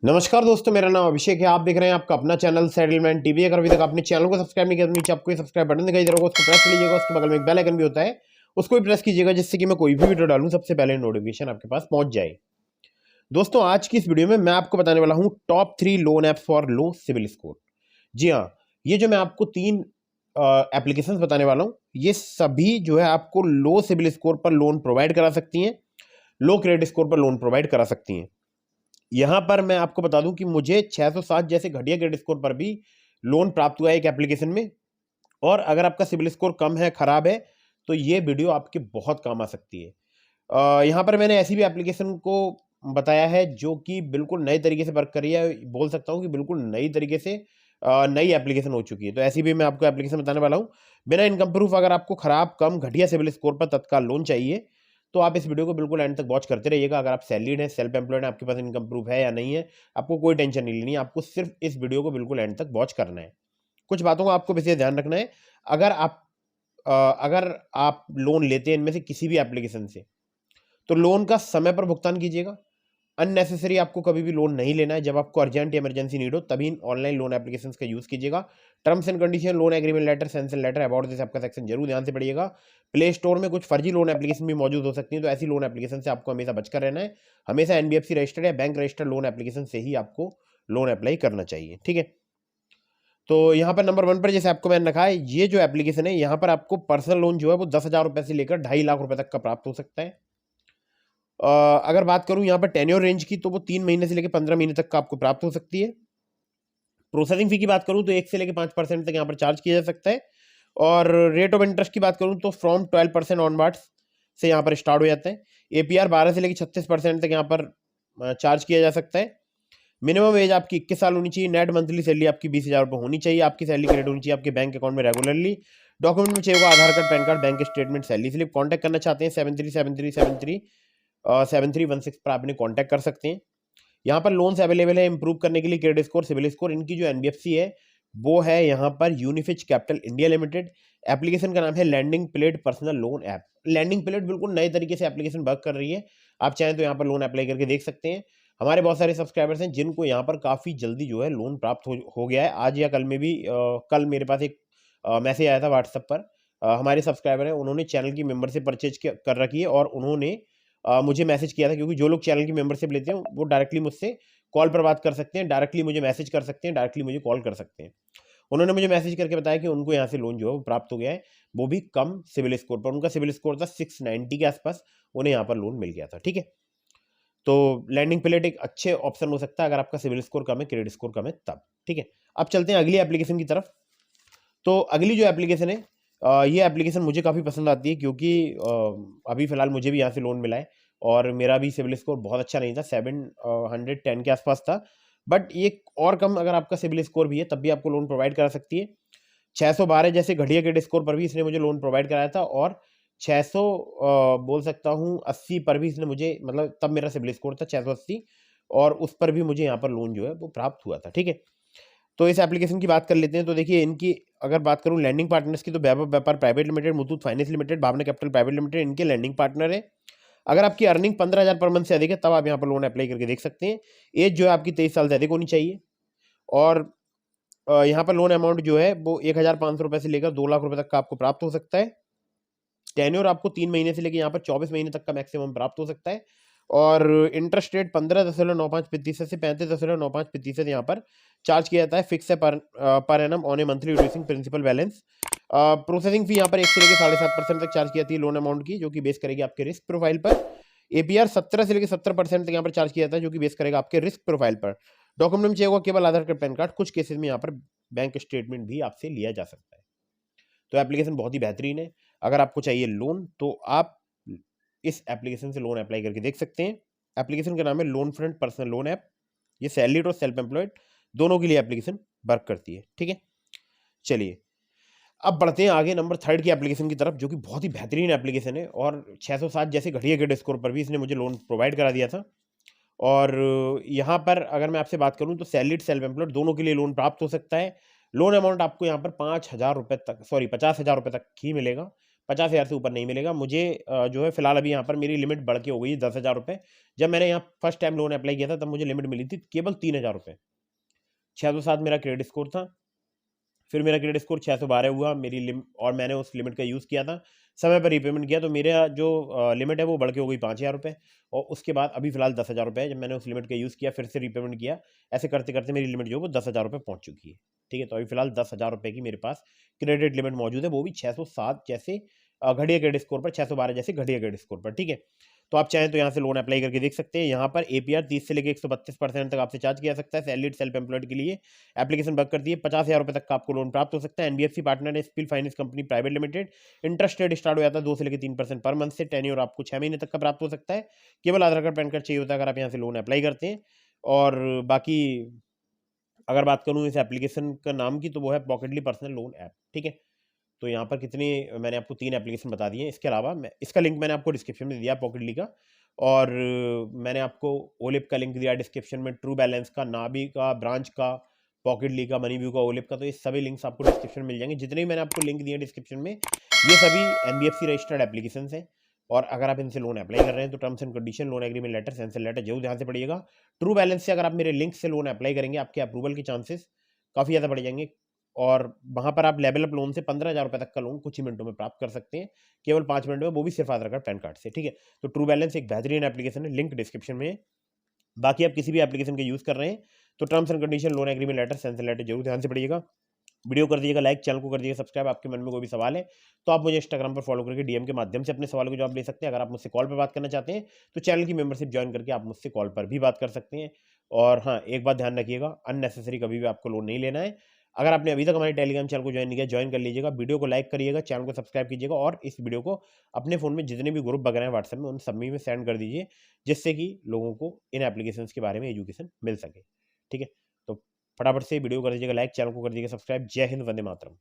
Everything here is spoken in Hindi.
नमस्कार दोस्तों, मेरा नाम अभिषेक है। आप देख रहे हैं आपका अपना चैनल सेटलमेंट टीवी। अगर अभी तक आपने चैनल को सब्सक्राइब नहीं किया तो नीचे आपको सब्सक्राइब बटन दिखाई दे रहा होगा, उसको प्रेस कर लीजिएगा। उसके बगल में एक बेल आइकन भी होता है, उसको भी प्रेस कीजिएगा, जिससे कि मैं कोई भी वीडियो डालूं सबसे पहले नोटिफिकेशन आपके पास पहुंच जाए। दोस्तों, आज की इस वीडियो में मैं आपको बताने वाला हूं top 3 loan apps for low CIBIL score. जी हाँ, ये जो मैं आपको 3 एप्लीकेशंस बताने वाला हूं, ये सभी जो है आपको लो सिविल स्कोर पर लोन प्रोवाइड करा सकती हैं, लो क्रेडिट स्कोर पर लोन प्रोवाइड करा सकती हैं। यहां पर मैं आपको बता दूं कि मुझे 607 जैसे घटिया क्रेडिट स्कोर पर भी लोन प्राप्त हुआ है एक एप्लीकेशन में। और अगर आपका सिविल स्कोर कम है, खराब है, तो ये वीडियो आपके बहुत काम आ सकती है। यहां पर मैंने ऐसी भी एप्लीकेशन को बताया है जो कि बिल्कुल नए तरीके से वर्क कर रही है। बोल सकता हूं कि बिल्कुल नई तरीके से नई एप्लीकेशन हो चुकी है। तो ऐसी भी मैं आपको एप्लीकेशन बताने वाला हूं। बिना इनकम प्रूफ अगर आपको खराब, कम, घटिया सिविल स्कोर पर तत्काल लोन चाहिए, तो आप इस वीडियो को बिल्कुल एंड तक वॉच करते रहिएगा। अगर आप सैलरीड हैं, सेल्फ एम्प्लॉयड हैं, आपके पास इनकम प्रूफ है या नहीं है, आपको कोई टेंशन नहीं लेनी है। आपको सिर्फ इस वीडियो को बिल्कुल एंड तक वॉच करना है। कुछ बातों का आपको विशेष ध्यान रखना है। अगर आप अगर आप लोन लेते हैं इनमें से किसी भी एप्लीकेशन से, तो लोन का समय पर भुगतान कीजिएगा। अननेसेसरी आपको कभी भी लोन नहीं लेना है। जब आपको अर्जेंट इमरजेंसी नीड हो तभी ऑनलाइन लोन एप्लीकेशंस का यूज कीजिएगा। Terms and condition, loan agreement letter, sanction letter, about this आपका सेक्शन जरूर ध्यान से पढ़िएगा। प्ले स्टोर में कुछ फर्जी लोन एप्लीकेशन भी मौजूद हो सकती है, तो ऐसी लोन एप्लीकेशन से आपको हमेशा बचकर रहना है। हमेशा एनबीएफसी रजिस्टर्ड या बैंक रजिस्टर्ड लोन एप्लीकेशन से ही आपको लोन अप्लाई करना चाहिए। ठीक है, तो यहाँ पर नंबर 1 पर जैसे आपको मैंने रखा है, ये जो एप्लीकेशन है, यहाँ पर आपको पर्सनल लोन जो है वो 10,000 रुपए से लेकर 2.5 लाख रुपए तक का प्राप्त हो सकता है। अगर बात करूं यहाँ पर टेन्योर रेंज की, तो वो 3 महीने से लेकर 15 महीने तक का आपको प्राप्त हो सकती है। प्रोसेसिंग फी की बात करूं तो 1 से लेकर 5% तक यहाँ पर चार्ज किया जा सकता है। और रेट ऑफ इंटरेस्ट की बात करूं तो फ्रॉम 12% ऑनवर्ड्स से यहाँ पर स्टार्ट हो जाता है। एपीआर 12 से लेकर 36% तक यहाँ पर चार्ज किया जा सकता है। मिनिमम एज आपकी 21 साल होनी चाहिए। नेट मंथली सैलरी आपकी 20,000 रुपये होनी चाहिए। आपकी सैलरी क्रेडिट होनी चाहिए आपके बैंक अकाउंट में रेगुलरली। डॉक्यूमेंट में चाहिए Aadhaar card, PAN card, bank statement, salary slip. Contact करना चाहते हैं 737373 पर आपने कॉन्टैक्ट कर सकते हैं। यहाँ पर लोन्स अवेलेबल है इंप्रूव करने के लिए क्रेडिट स्कोर, सिविल स्कोर। इनकी जो एनबीएफसी है वो है यहाँ पर यूनिफिच कैपिटल इंडिया लिमिटेड। एप्लीकेशन का नाम है lending plate personal loan app. Lending plate बिल्कुल नए तरीके से एप्लीकेशन वर्क कर रही है। आप चाहें तो यहाँ पर लोन अप्लाई करके देख सकते हैं। हमारे बहुत सारे सब्सक्राइबर्स हैं जिनको यहाँ पर काफ़ी जल्दी जो है लोन प्राप्त हो गया है। आज या कल में भी कल मेरे पास एक मैसेज आया था व्हाट्सएप पर। हमारे सब्सक्राइबर हैं, उन्होंने चैनल की मेंबरशिप परचेज कर रखी है और उन्होंने मुझे मैसेज किया था, क्योंकि जो लोग चैनल की मेंबरशिप लेते हैं वो डायरेक्टली मुझसे कॉल पर बात कर सकते हैं, डायरेक्टली मुझे मैसेज कर सकते हैं, डायरेक्टली मुझे कॉल कर सकते हैं। उन्होंने मुझे मैसेज करके बताया कि उनको यहाँ से लोन जो है वो प्राप्त हो गया है, वो भी कम सिविल स्कोर पर। उनका सिविल स्कोर था 690 के आसपास, उन्हें यहाँ पर लोन मिल गया था। ठीक है, तो लैंडिंग प्लेट एक अच्छे ऑप्शन हो सकता है अगर आपका सिविल स्कोर कम है, क्रेडिट स्कोर कम है तब। ठीक है, अब चलते हैं अगली एप्लीकेशन की तरफ। तो अगली जो एप्लीकेशन है, ये एप्लीकेशन मुझे काफ़ी पसंद आती है, क्योंकि अभी फ़िलहाल मुझे भी यहाँ से लोन मिला है और मेरा भी सिविल स्कोर बहुत अच्छा नहीं था, 710 के आसपास था। बट ये और कम अगर आपका सिविल स्कोर भी है तब भी आपको लोन प्रोवाइड करा सकती है। 612 जैसे घटिया क्रेडिट स्कोर पर भी इसने मुझे लोन प्रोवाइड कराया था, और 600 बोल सकता हूँ 80 पर भी इसने मुझे, मतलब तब मेरा सिविल स्कोर था 680, और उस पर भी मुझे यहाँ पर लोन जो है वो प्राप्त हुआ था। ठीक है, तो इस एप्लीकेशन की बात कर लेते हैं। तो देखिए, इनकी अगर बात करूं लैंडिंग पार्टनर्स की, तो Vaibhav Vyapar private limited, Muthoot finance limited, Bhavna capital private limited इनके लैंडिंग पार्टनर है। अगर आपकी अर्निंग 15,000 पर मंथ से अधिक है तब आप यहाँ पर लोन अप्लाई करके देख सकते हैं। एज जो है आपकी 23 साल से अधिक होनी चाहिए। और यहाँ पर लोन अमाउंट जो है वो 1,500 रुपये से लेकर 2 लाख रुपए तक का आपको प्राप्त हो सकता है। टेन्योर आपको 3 महीने से लेकर यहाँ पर 24 महीने तक का मैक्सिमम प्राप्त हो सकता है। और इंटरेस्ट रेट 15.95% से 35.95% यहाँ पर चार्ज किया जाता है। फिक्स है पर annum on a monthly reducing principal balance. Processing fee यहाँ पर 1 से लेकर 7.5% तक चार्ज की जाती है लोन अमाउंट की, जो कि बेस करेगी आपके रिस्क प्रोफाइल पर। एपीआर 17 से लेकर 70% तक यहाँ पर चार्ज किया जाता है, जो कि बेस करेगा आपके रिस्क प्रोफाइल पर। डॉक्यूमेंट में चाहिए होगा केवल आधार कार्ड, पैन कार्ड। कुछ केसेस में यहाँ पर बैंक स्टेटमेंट भी आपसे लिया जा सकता है। तो एप्लीकेशन बहुत ही बेहतरीन है। अगर आपको चाहिए लोन तो आप इस एप्लीकेशन से लोन अप्लाई करके देख सकते हैं। एप्लीकेशन का नाम है loan front personal loan app. ये सैलरीड और सेल्फ एम्प्लॉयड दोनों के लिए एप्लीकेशन वर्क करती है। ठीक है, चलिए अब बढ़ते हैं आगे नंबर 3 की एप्लीकेशन की तरफ, जो कि बहुत ही बेहतरीन एप्लीकेशन है। और 607 जैसे घटिया क्रेडिट स्कोर पर भी इसने मुझे लोन प्रोवाइड करा दिया था। और यहाँ पर अगर मैं आपसे बात करूँ तो सैलरीड, सेल्फ एम्प्लॉयड दोनों के लिए लोन प्राप्त हो सकता है। लोन अमाउंट आपको यहाँ पर 5,000 रुपये तक, सॉरी 50,000 रुपये तक ही मिलेगा। 50,000 से ऊपर नहीं मिलेगा मुझे। जो है फिलहाल अभी यहाँ पर मेरी लिमिट बढ़ के हो गई 10,000 रुपये। जब मैंने यहाँ फर्स्ट टाइम लोन अप्लाई किया था तब मुझे लिमिट मिली थी केवल 3,000 रुपये। 607 मेरा क्रेडिट स्कोर था। फिर मेरा क्रेडिट स्कोर 612 हुआ मेरी और मैंने उस लिमिट का यूज़ किया था, समय पर रीपेमेंट किया, तो मेरा जो लिमिट है वो बढ़ के हो गई 5,000 रुपये। और उसके बाद अभी फिलहाल 10,000 रुपये है। जब मैंने उस लिमिट का यूज़ किया फिर से रीपेमेंट किया, ऐसे करते करते मेरी लिमिट जो है वो 10,000 रुपये पहुँच चुकी है। ठीक है, तो अभी फिलहाल 10,000 रुपये की मेरे पास क्रेडिट लिमिट मौजूद है, वो भी 607 जैसे घटिया क्रेडिट स्कोर पर, 612 जैसे घटिया क्रेडिट स्कोर पर। ठीक है, तो आप चाहें तो यहाँ से लोन अप्लाई करके देख सकते हैं। यहाँ पर एपीआर 30 से लेकर 132% तक आपसे चार्ज किया सकता है। सैलरीड सेल्फ एम्प्लॉयड के लिए एप्लीकेशन वर्क करती है। 50,000 रुपये तक का आपको लोन प्राप्त हो सकता है। एनबीएफसी पार्टनर है spill finance company private limited. Interest rate start हो जाता है 2 से लेकर 3% पर मंथ से। टेन्योर आपको 6 महीने तक का प्राप्त हो सकता है। केवल आधार कार्ड पैन कार्ड चाहिए होता है अगर आप यहाँ से लोन अप्लाई करते हैं। और बाकी अगर बात करूँ इस एप्लीकेशन का नाम की, तो वो है पॉकेटली पर्सनल लोन ऐप। ठीक है, तो यहाँ पर कितने मैंने आपको 3 एप्लीकेशन बता दिए हैं। इसके अलावा मैं इसका लिंक मैंने आपको डिस्क्रिप्शन में दिया पॉकेटली का, और मैंने आपको ओलिप का लिंक दिया डिस्क्रिप्शन में, ट्रू बैलेंस का, नाबी का, ब्रांच का, पॉकेटली का, मनी व्यू का, ओलिप का। तो ये सभी लिंक्स आपको डिस्क्रिप्शन में मिल जाएंगे। जितने भी मैंने आपको लिंक दिए डिस्क्रिप्शन में, ये सभी एनबीएफसी रजिस्टर्ड एप्लीकेशन हैं। और अगर आप इनसे लोन अप्लाई कर रहे हैं तो terms and condition, loan agreement letter, sanction letter जरूर ध्यान से पढ़िएगा। ट्रू बैलेंस से अगर आप मेरे लिंक से लोन अप्लाई करेंगे, आपके अप्रूवल के चांसेस काफ़ी ज़्यादा बढ़ जाएंगे। और वहाँ पर आप लेवल अप लोन से 15,000 रुपये तक का लोन कुछ ही मिनटों में प्राप्त कर सकते हैं, केवल 5 मिनट में, वो भी सिर्फ आधार कार्ड पैन कार्ड से। ठीक है, तो ट्रू बैलेंस एक बेहतरीन एप्लीकेशन है, लिंक डिस्क्रिप्शन में है। बाकी आप किसी भी एप्लीकेशन का यूज़ कर रहे हैं तो terms and condition, loan agreement letter, sanction letter जरूर ध्यान से पढ़िएगा। वीडियो कर दीजिएगा लाइक, चैनल को कर दीजिएगा सब्सक्राइब। आपके मन में कोई भी सवाल है तो आप मुझे इंस्टाग्राम पर फॉलो करके डीएम के माध्यम से अपने सवालों के जवाब ले सकते हैं। अगर आप मुझसे कॉल पर बात करना चाहते हैं तो चैनल की मेंबरशिप ज्वाइन करके आप मुझसे कॉल पर भी बात कर सकते हैं। और हाँ, एक बात ध्यान रखिएगा, अननेसेसरी कभी भी आपको लोन नहीं लेना है। अगर आपने अभी तक हमारे टेलीग्राम चैनल को ज्वाइन नहीं किया, ज्वाइन कर लीजिएगा। वीडियो को लाइक करिएगा, चैनल को सब्सक्राइब कीजिएगा, और इस वीडियो को अपने फ़ोन में जितने भी ग्रुप वगैरह हैं व्हाट्सएप में, उन सभी में सेंड कर दीजिए, जिससे कि लोगों को इन एप्लीकेशन के बारे में एजुकेशन मिल सके। ठीक है, तो फटाफट से वीडियो कर दीजिएगा लाइक, चैनल को कर दीजिएगा सब्सक्राइब। जय हिंद, वंदे मातरम।